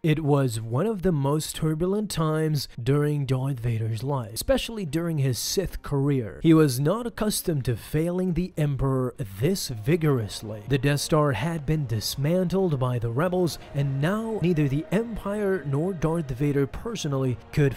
It was one of the most turbulent times during Darth Vader's life, especially during his Sith career. He was not accustomed to failing the Emperor this vigorously. The Death Star had been dismantled by the rebels, and now neither the Empire nor Darth Vader personally could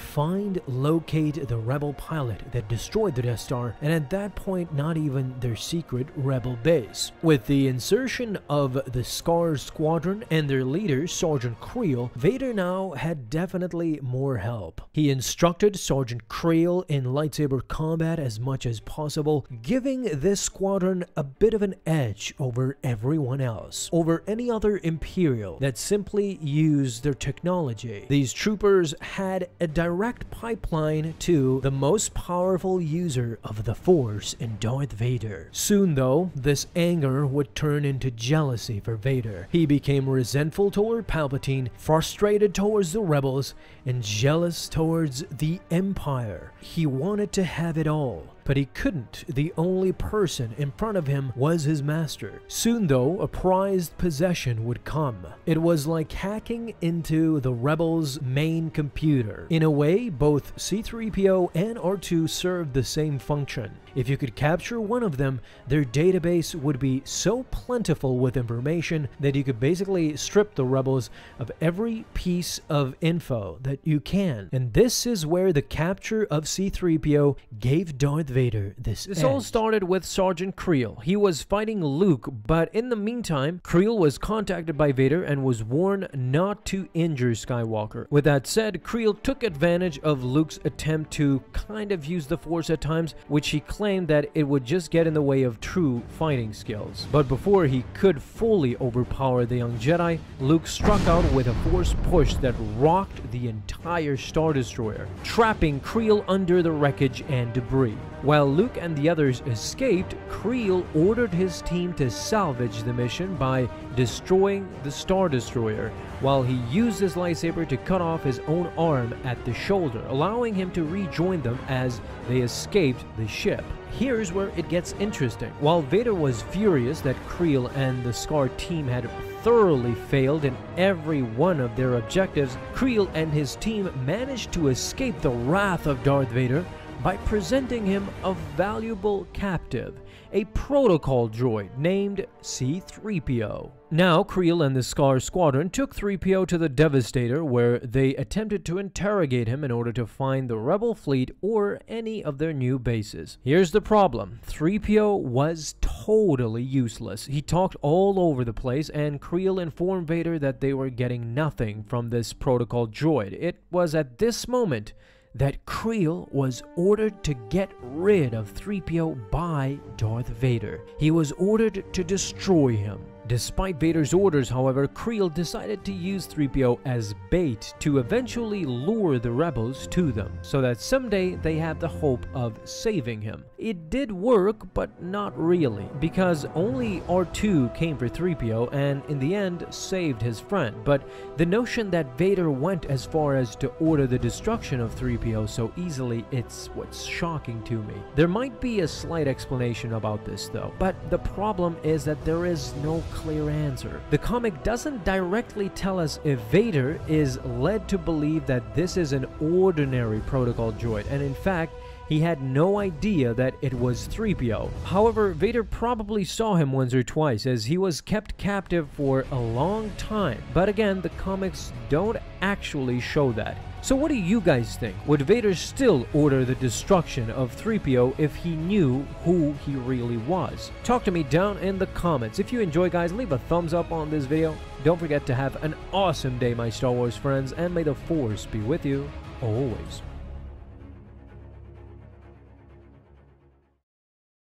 locate the rebel pilot that destroyed the Death Star, and at that point not even their secret rebel base. With the insertion of the Scar Squadron and their leader Sergeant Creel, Vader now had definitely more help. He instructed Sergeant Creel in lightsaber combat as much as possible, giving this squadron a bit of an edge over everyone else, over any other Imperial that simply used their technology. These troopers had a direct pipeline to the most powerful user of the Force in Darth Vader. Soon though, this anger would turn into jealousy for Vader. He became resentful toward Palpatine, frustrated towards the rebels, and jealous towards the Empire. He wanted to have it all, but he couldn't. The only person in front of him was his master. Soon though, a prized possession would come. It was like hacking into the rebels' main computer. In a way, both C-3PO and R2 served the same function. If you could capture one of them, their database would be so plentiful with information that you could basically strip the rebels of every piece of info that you can. And this is where the capture of C-3PO gave Darth Vader this all started with Sergeant Creel. He was fighting Luke, but in the meantime, Creel was contacted by Vader and was warned not to injure Skywalker. With that said, Creel took advantage of Luke's attempt to kind of use the Force at times, which he claimed that it would just get in the way of true fighting skills. But before he could fully overpower the young Jedi, Luke struck out with a Force push that rocked the entire Star Destroyer, trapping Creel under the wreckage and debris. While Luke and the others escaped, Creel ordered his team to salvage the mission by destroying the Star Destroyer, while he used his lightsaber to cut off his own arm at the shoulder, allowing him to rejoin them as they escaped the ship. Here's where it gets interesting. While Vader was furious that Creel and the Scar team had thoroughly failed in every one of their objectives, Creel and his team managed to escape the wrath of Darth Vader by presenting him a valuable captive, a protocol droid named C-3PO. Now, Creel and the Scar Squadron took 3PO to the Devastator, where they attempted to interrogate him in order to find the Rebel fleet or any of their new bases. Here's the problem. 3PO was totally useless. He talked all over the place, and Creel informed Vader that they were getting nothing from this protocol droid. It was at this moment that Creel was ordered to get rid of 3PO by Darth Vader. He was ordered to destroy him. Despite Vader's orders, however, Creel decided to use 3PO as bait to eventually lure the rebels to them, so that someday they had the hope of saving him. It did work, but not really, because only R2 came for 3PO and in the end saved his friend. But the notion that Vader went as far as to order the destruction of 3PO so easily, it's what's shocking to me. There might be a slight explanation about this though, but the problem is that there is no clear answer. The comic doesn't directly tell us if Vader is led to believe that this is an ordinary protocol droid, and in fact, he had no idea that it was 3PO. However, Vader probably saw him once or twice, as he was kept captive for a long time. But again, the comics don't actually show that. So what do you guys think? Would Vader still order the destruction of 3PO if he knew who he really was? Talk to me down in the comments. If you enjoy, guys, leave a thumbs up on this video. Don't forget to have an awesome day, my Star Wars friends, and may the Force be with you always.